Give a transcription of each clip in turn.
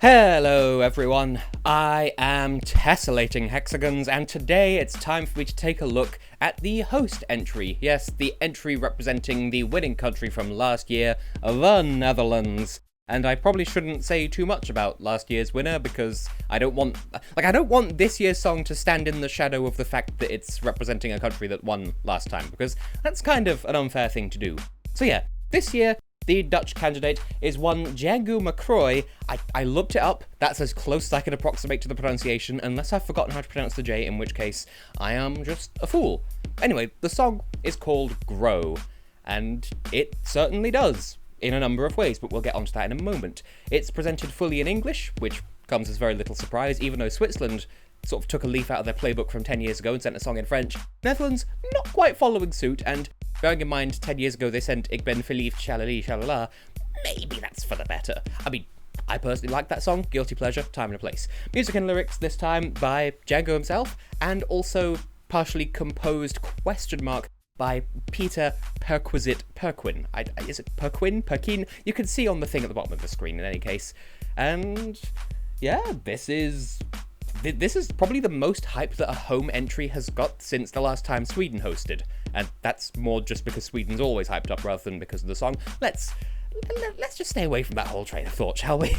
Hello everyone, I am Tessellating Hexagons, and today it's time for me to take a look at the host entry. Yes, the entry representing the winning country from last year, the Netherlands. And I probably shouldn't say too much about last year's winner because I don't want this year's song to stand in the shadow of the fact that it's representing a country that won last time, because that's kind of an unfair thing to do. So yeah, this year, the Dutch candidate is one Jeangu Macrooy. I looked it up, that's as close as I can approximate to the pronunciation, unless I've forgotten how to pronounce the J, in which case I am just a fool. Anyway, the song is called Grow, and it certainly does, in a number of ways, but we'll get onto that in a moment. It's presented fully in English, which comes as very little surprise, even though Switzerland sort of took a leaf out of their playbook from 10 years ago and sent a song in French. Netherlands not quite following suit, and bearing in mind 10 years ago they sent Ik ben verliefd, shalali, shalala, maybe that's for the better. I mean, I personally like that song, guilty pleasure, time and a place. Music and lyrics this time by Jeangu himself, and also partially composed ? By Peter Perquin. Is it Perquin? Perkin? You can see on the thing at the bottom of the screen in any case. And yeah, this is probably the most hype that a home entry has got since the last time Sweden hosted. And that's more just because Sweden's always hyped up rather than because of the song. Let's just stay away from that whole train of thought, shall we?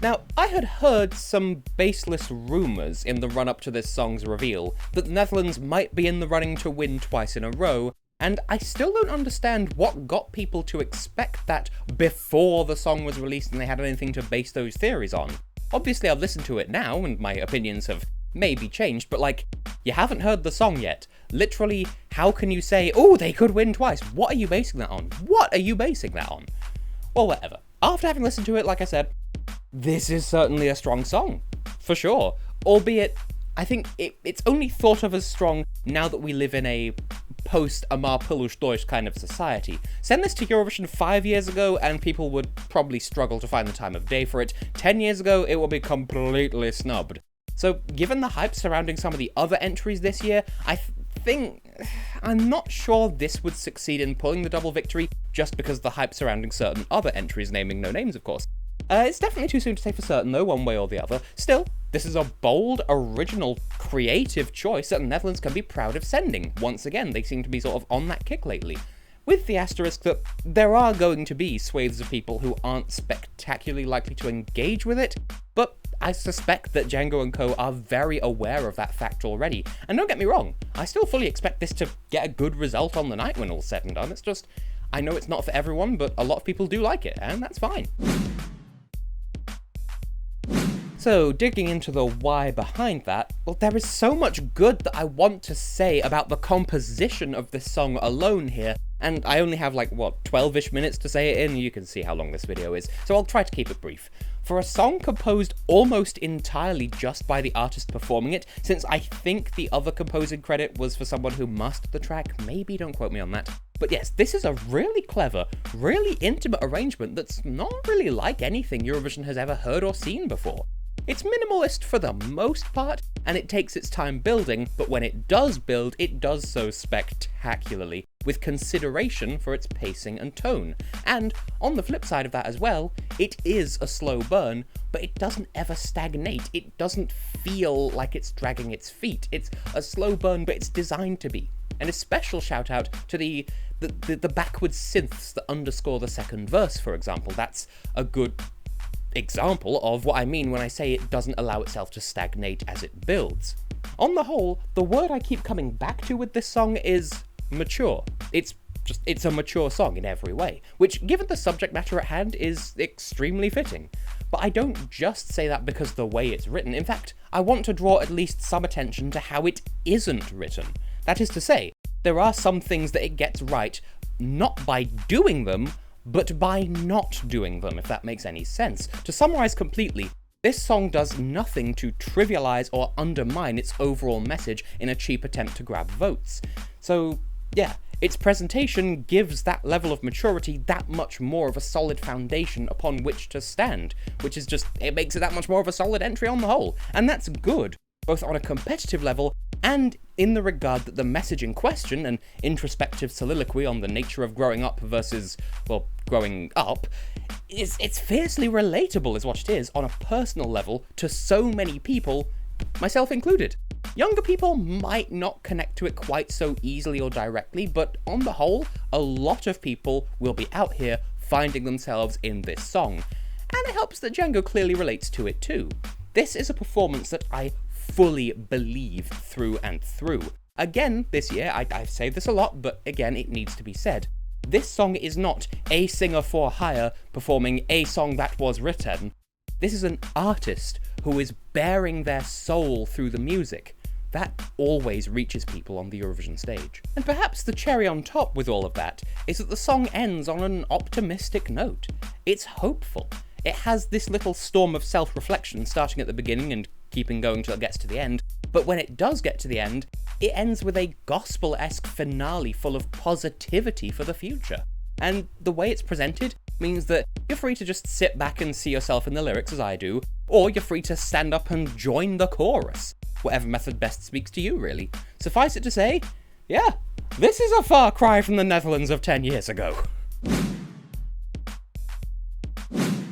Now, I had heard some baseless rumours in the run-up to this song's reveal that the Netherlands might be in the running to win twice in a row, and I still don't understand what got people to expect that before the song was released and they had anything to base those theories on. Obviously, I've listened to it now, and my opinions have maybe changed, but like, you haven't heard the song yet. Literally, how can you say, oh, they could win twice? What are you basing that on? What are you basing that on? Well, whatever. After having listened to it, like I said, this is certainly a strong song, for sure. Albeit, I think it's only thought of as strong now that we live in a post-Amar Pulush Deutsch kind of society. Send this to Eurovision 5 years ago and people would probably struggle to find the time of day for it. 10 years ago, it will be completely snubbed. So, given the hype surrounding some of the other entries this year, I'm not sure this would succeed in pulling the double victory just because of the hype surrounding certain other entries, naming no names, of course. It's definitely too soon to say for certain, though, one way or the other. Still, this is a bold, original, creative choice that the Netherlands can be proud of sending. Once again, they seem to be sort of on that kick lately. With the asterisk that there are going to be swathes of people who aren't spectacularly likely to engage with it, but I suspect that Jeangu and co are very aware of that fact already. And don't get me wrong, I still fully expect this to get a good result on the night when all's said and done. It's just, I know it's not for everyone, but a lot of people do like it, and that's fine. So, digging into the why behind that, well, there is so much good that I want to say about the composition of this song alone here, and I only have 12-ish minutes to say it in. You can see how long this video is, so I'll try to keep it brief. For a song composed almost entirely just by the artist performing it, since I think the other composing credit was for someone who mastered the track, maybe don't quote me on that. But yes, this is a really clever, really intimate arrangement that's not really like anything Eurovision has ever heard or seen before. It's minimalist for the most part, and it takes its time building, but when it does build, it does so spectacularly, with consideration for its pacing and tone. And, on the flip side of that as well, it is a slow burn, but it doesn't ever stagnate. It doesn't feel like it's dragging its feet. It's a slow burn, but it's designed to be. And a special shout out to the backwards synths that underscore the second verse, for example. That's a good example of what I mean when I say it doesn't allow itself to stagnate as it builds. On the whole, the word I keep coming back to with this song is mature. It's a mature song in every way, which, given the subject matter at hand, is extremely fitting. But I don't just say that because of the way it's written. In fact, I want to draw at least some attention to how it isn't written. That is to say, there are some things that it gets right, not by doing them, but by not doing them, if that makes any sense. To summarize completely, this song does nothing to trivialize or undermine its overall message in a cheap attempt to grab votes. So, yeah, its presentation gives that level of maturity that much more of a solid foundation upon which to stand, which is just, it makes it that much more of a solid entry on the whole, and that's good, both on a competitive level and in the regard that the message in question, an introspective soliloquy on the nature of growing up versus, well, growing up, it's fiercely relatable is what it is on a personal level to so many people, myself included. Younger people might not connect to it quite so easily or directly, but on the whole, a lot of people will be out here finding themselves in this song. And it helps that Jeangu clearly relates to it too. This is a performance that I fully believe through and through. Again, this year, I've said this a lot, but again, it needs to be said. This song is not a singer for hire performing a song that was written. This is an artist who is bearing their soul through the music. That always reaches people on the Eurovision stage. And perhaps the cherry on top with all of that is that the song ends on an optimistic note. It's hopeful. It has this little storm of self-reflection starting at the beginning and keeping going till it gets to the end, but when it does get to the end, it ends with a gospel-esque finale full of positivity for the future. And the way it's presented means that you're free to just sit back and see yourself in the lyrics as I do, or you're free to stand up and join the chorus. Whatever method best speaks to you, really. Suffice it to say, yeah, this is a far cry from the Netherlands of 10 years ago.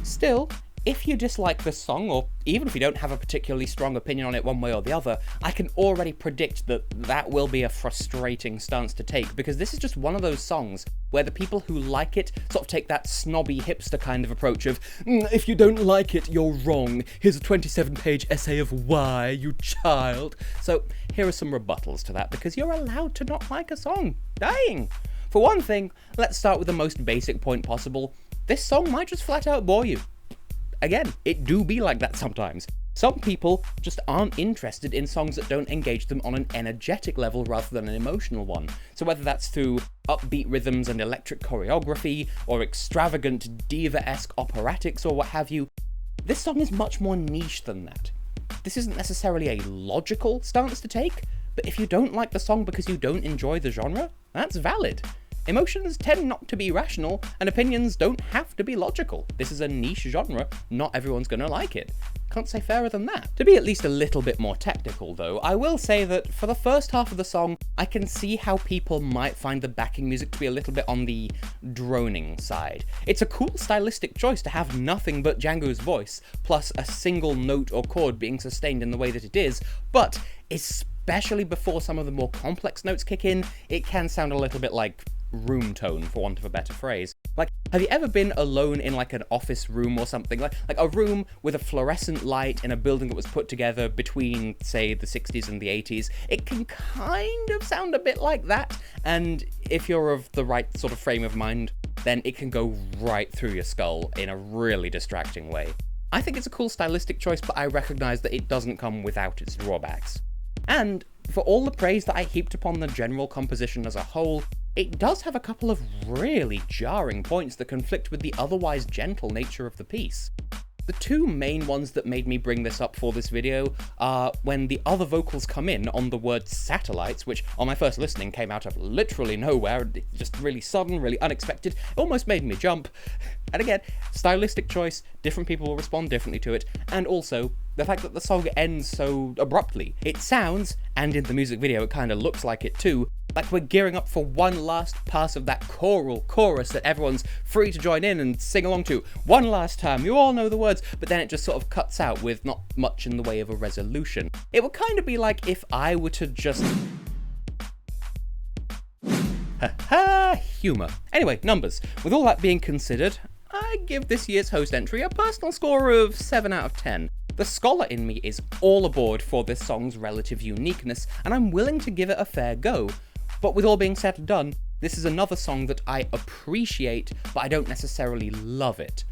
Still, if you dislike this song, or even if you don't have a particularly strong opinion on it one way or the other, I can already predict that that will be a frustrating stance to take, because this is just one of those songs where the people who like it sort of take that snobby hipster kind of approach of, if you don't like it, you're wrong. Here's a 27-page essay of why, you child. So here are some rebuttals to that, because you're allowed to not like a song. Dang! For one thing, let's start with the most basic point possible. This song might just flat out bore you. Again, it do be like that sometimes. Some people just aren't interested in songs that don't engage them on an energetic level rather than an emotional one. So whether that's through upbeat rhythms and electric choreography, or extravagant diva-esque operatics or what have you, this song is much more niche than that. This isn't necessarily a logical stance to take, but if you don't like the song because you don't enjoy the genre, that's valid. Emotions tend not to be rational, and opinions don't have to be logical. This is a niche genre, not everyone's gonna like it. Can't say fairer than that. To be at least a little bit more technical though, I will say that for the first half of the song, I can see how people might find the backing music to be a little bit on the droning side. It's a cool stylistic choice to have nothing but Jeangu's voice, plus a single note or chord being sustained in the way that it is, but especially before some of the more complex notes kick in, it can sound a little bit like room tone, for want of a better phrase. Like, have you ever been alone in like an office room or something? Like a room with a fluorescent light in a building that was put together between, say, the 60s and the 80s? It can kind of sound a bit like that, and if you're of the right sort of frame of mind, then it can go right through your skull in a really distracting way. I think it's a cool stylistic choice, but I recognise that it doesn't come without its drawbacks. And for all the praise that I heaped upon the general composition as a whole, it does have a couple of really jarring points that conflict with the otherwise gentle nature of the piece. The two main ones that made me bring this up for this video are when the other vocals come in on the word satellites, which on my first listening came out of literally nowhere, just really sudden, really unexpected, almost made me jump. And again, stylistic choice, different people will respond differently to it, and also the fact that the song ends so abruptly. It sounds, and in the music video it kind of looks like it too, like we're gearing up for one last pass of that choral chorus that everyone's free to join in and sing along to. One last time, you all know the words, but then it just sort of cuts out with not much in the way of a resolution. It would kind of be like if I were to just... ha, humour. Anyway, numbers. With all that being considered, I give this year's host entry a personal score of 7 out of 10. The scholar in me is all aboard for this song's relative uniqueness, and I'm willing to give it a fair go. But with all being said and done, this is another song that I appreciate, but I don't necessarily love it.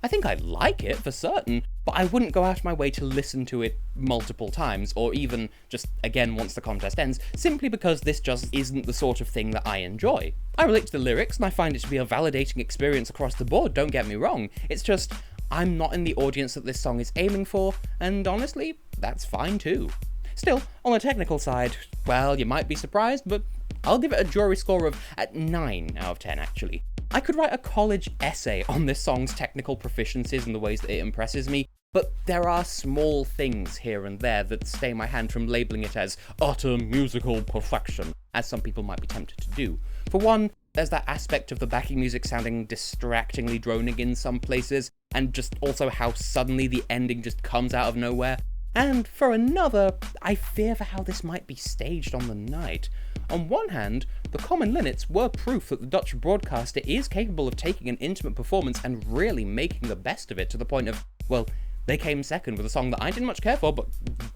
I think I like it for certain, but I wouldn't go out of my way to listen to it multiple times, or even just again once the contest ends, simply because this just isn't the sort of thing that I enjoy. I relate to the lyrics and I find it to be a validating experience across the board, don't get me wrong. It's just, I'm not in the audience that this song is aiming for, and honestly, that's fine too. Still, on the technical side, well, you might be surprised, but I'll give it a jury score of 9 out of 10 actually. I could write a college essay on this song's technical proficiencies and the ways that it impresses me, but there are small things here and there that stay my hand from labelling it as utter musical perfection, as some people might be tempted to do. For one, There's that aspect of the backing music sounding distractingly droning in some places, and just also how suddenly the ending just comes out of nowhere. And for another, I fear for how this might be staged on the night. On one hand, the Common Linnets were proof that the Dutch broadcaster is capable of taking an intimate performance and really making the best of it, to the point of, well, they came second with a song that I didn't much care for, but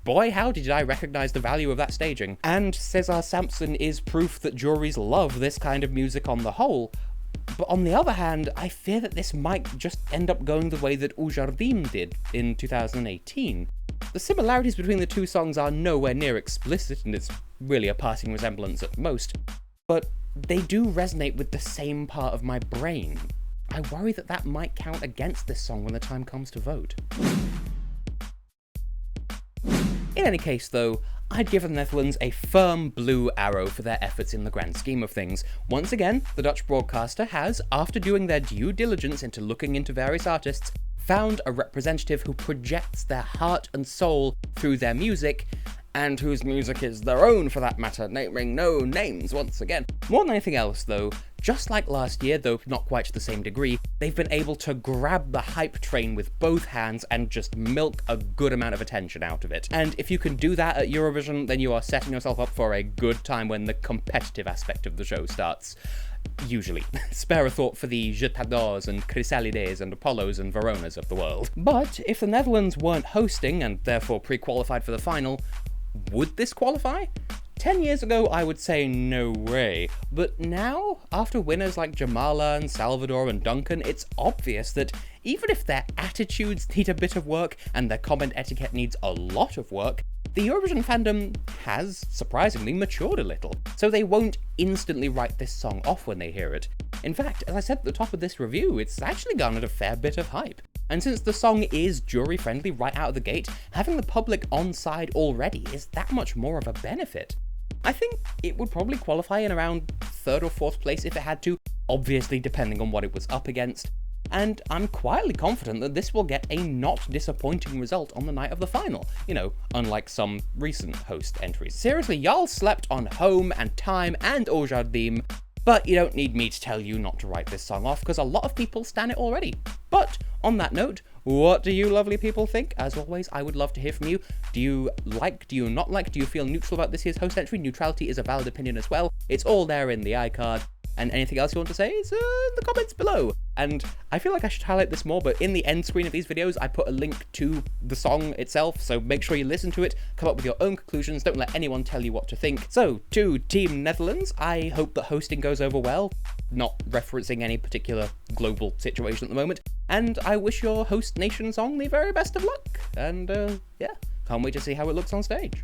boy howdy did I recognise the value of that staging. And César Sampson is proof that juries love this kind of music on the whole. But on the other hand, I fear that this might just end up going the way that O Jardim did in 2018. The similarities between the two songs are nowhere near explicit, and it's really a passing resemblance at most, but they do resonate with the same part of my brain. I worry that that might count against this song when the time comes to vote. In any case though, I'd give the Netherlands a firm blue arrow for their efforts in the grand scheme of things. Once again, the Dutch broadcaster has, after doing their due diligence into looking into various artists, found a representative who projects their heart and soul through their music, and whose music is their own for that matter, naming no names once again. More than anything else though, just like last year, though not quite to the same degree, they've been able to grab the hype train with both hands and just milk a good amount of attention out of it. And if you can do that at Eurovision, then you are setting yourself up for a good time when the competitive aspect of the show starts. Usually. Spare a thought for the Je t'adores and Chrysalides and Apollos and Veronas of the world. But if the Netherlands weren't hosting, and therefore pre-qualified for the final, would this qualify? 10 years ago, I would say no way, but now, after winners like Jamala and Salvador and Duncan, it's obvious that even if their attitudes need a bit of work and their comment etiquette needs a lot of work, the Eurovision fandom has, surprisingly, matured a little, so they won't instantly write this song off when they hear it. In fact, as I said at the top of this review, it's actually garnered a fair bit of hype. And since the song is jury-friendly right out of the gate, having the public on side already is that much more of a benefit. I think it would probably qualify in around 3rd or 4th place if it had to, obviously depending on what it was up against. And I'm quietly confident that this will get a not disappointing result on the night of the final, you know, unlike some recent host entries. Seriously, y'all slept on Home and Time and O Jardim, but you don't need me to tell you not to write this song off, because a lot of people stan it already. But on that note, what do you lovely people think? As always, I would love to hear from you. Do you like, do you not like, do you feel neutral about this year's host entry? Neutrality is a valid opinion as well. It's all there in the iCard. And anything else you want to say is in the comments below. And I feel like I should highlight this more, but in the end screen of these videos, I put a link to the song itself, so make sure you listen to it, come up with your own conclusions, don't let anyone tell you what to think. So, to Team Netherlands, I hope that hosting goes over well, not referencing any particular global situation at the moment, and I wish your host nation song the very best of luck, and yeah, can't wait to see how it looks on stage.